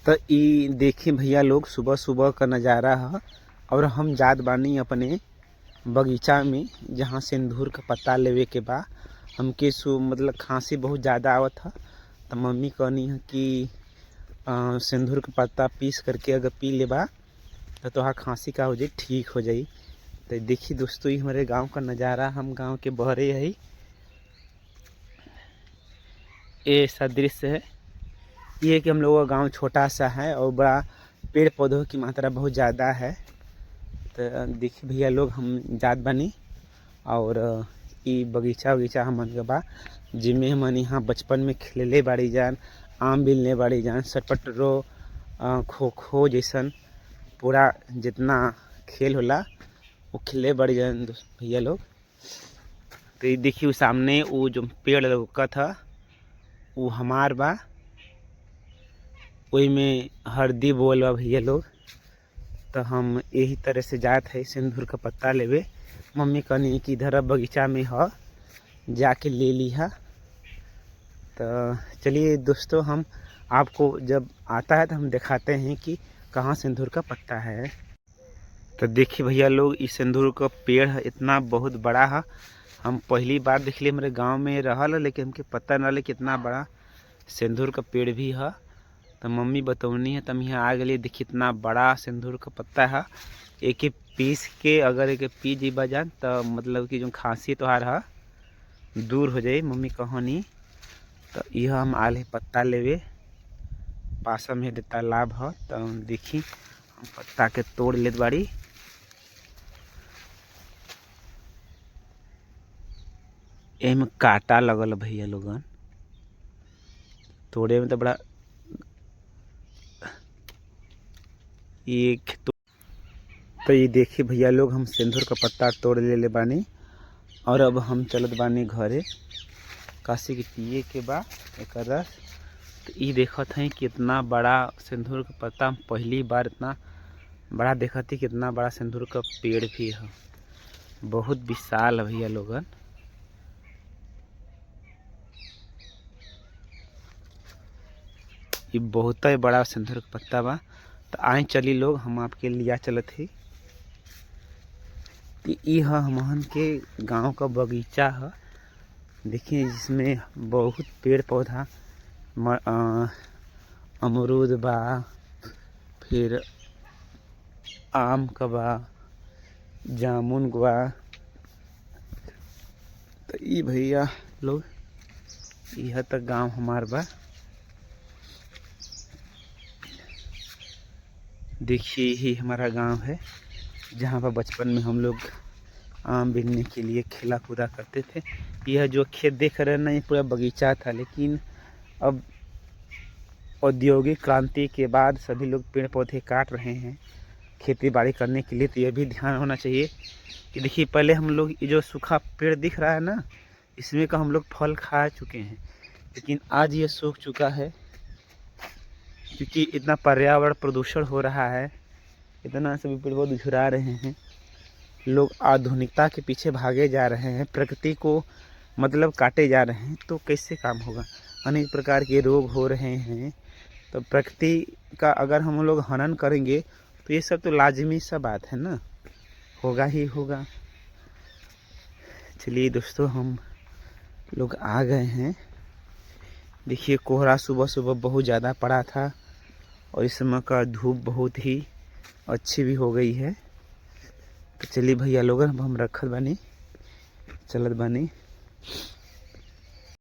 तो ई देखी भैया लोग सुबह सुबह का नज़ारा है। और हम जात बानी अपने बगीचा में, जहाँ सिंदूर का पत्ता लेवे के बा। हमके मतलब खांसी बहुत ज़्यादा आवत है। तो मम्मी कहनी है कि सिंदूर का पत्ता पीस करके अगर पी लेबा तो तोहार खांसी का हो जाए, ठीक हो जाई। तो देखिए दोस्तों, ये हमारे गांव का नज़ारा, हम गांव के बहरे है। ये ऐसा दृश्य है। ये कि हम लोगों का गांव छोटा सा है और बड़ा पेड़ पौधों की मात्रा बहुत ज़्यादा है। तो देखिए भैया लोग, हम जात बनी और ये बगीचा वगीचा हमन के बा, जिसमें हमन यहाँ बचपन में खेले बाड़ी जान, आम बिलने बाड़ी जान, सटपट रो, खो खो जैसन पूरा जितना खेल होला वो खेले बाड़ी जान भैया लोग। तो ये देखिए सामने वो जो पेड़ लगा था वो हमार बा, वही में हरदी बोल बा भैया लोग। तो हम यही तरह से जात है सिंदूर का पत्ता लेवे। मम्मी कहनी कि इधर बगीचा में है, जाके ले लिहा। तो चलिए दोस्तों, हम आपको जब आता है तो हम दिखाते हैं कि कहाँ सिंदूर का पत्ता है। तो देखिए भैया लोग, इस सिंदूर का पेड़ है, इतना बहुत बड़ा है। हम पहली बार देख लिए, हमारे गांव में रहल, लेकिन हमके पता न रहा कितना बड़ा सिंदूर का पेड़ भी है। तो मम्मी बतौनी है, तब यहाँ आ गए। देखिए इतना बड़ा सिंदूर का पत्ता है। एक एक पीस के अगर एक पी जी बजान तो मतलब कि जो खांसी तोहार है दूर हो जाए, मम्मी कहनी। तो यह हम आले पत्ता लेवे, पास में तालाब है। तो देखी हम पत्ता के तोड़ लेत बाड़ी। एम कांटा लगल भैया लोगन, तोड़े में तो बड़ा एक तो ये देखिए भैया लोग, हम सिंदूर का पत्ता तोड़ ले बानी और अब हम चलत बानी घरे। काशी के पिए के बा एक रस। तो ये देखत हैं कि इतना बड़ा सिंदूर का पत्ता, हम पहली बार इतना बड़ा देखत ही। कितना बड़ा सिंदूर का पेड़ भी है, बहुत विशाल है भैया लोगन। ये बहुत ही बड़ा सिंदूर का पत्ता बा। तो आए चली लोग, हम आपके लिया चलत ही। ये हमन के गांव का बगीचा है। देखिए जिसमें बहुत पेड़ पौधा, अमरूद बा, फिर आम का बा, जामुन बा। तो ये भैया लोग, यह तक गांव हमार बा। देखिए ही हमारा गांव है, जहाँ पर बचपन में हम लोग आम बीनने के लिए खेला कूदा करते थे। यह जो खेत देख रहे हैं ना, ये पूरा बगीचा था। लेकिन अब औद्योगिक क्रांति के बाद सभी लोग पेड़ पौधे काट रहे हैं खेती बाड़ी करने के लिए। तो यह भी ध्यान होना चाहिए कि देखिए, पहले हम लोग ये जो सूखा पेड़ दिख रहा है ना, इसमें का हम लोग फल खा चुके हैं। लेकिन आज ये सूख चुका है, क्योंकि इतना पर्यावरण प्रदूषण हो रहा है, इतना सभी पेड़ पौधे झुरा रहे हैं। लोग आधुनिकता के पीछे भागे जा रहे हैं, प्रकृति को मतलब काटे जा रहे हैं। तो कैसे काम होगा? अनेक प्रकार के रोग हो रहे हैं। तो प्रकृति का अगर हम लोग हनन करेंगे तो ये सब तो लाजमी सा बात है ना, होगा ही होगा। चलिए दोस्तों, हम लोग आ गए हैं। देखिए कोहरा सुबह सुबह बहुत ज़्यादा पड़ा था और इस समय का धूप बहुत ही अच्छी भी हो गई है। तो चलिए भैया लोग, अब हम रखत बानी, चलत बानी।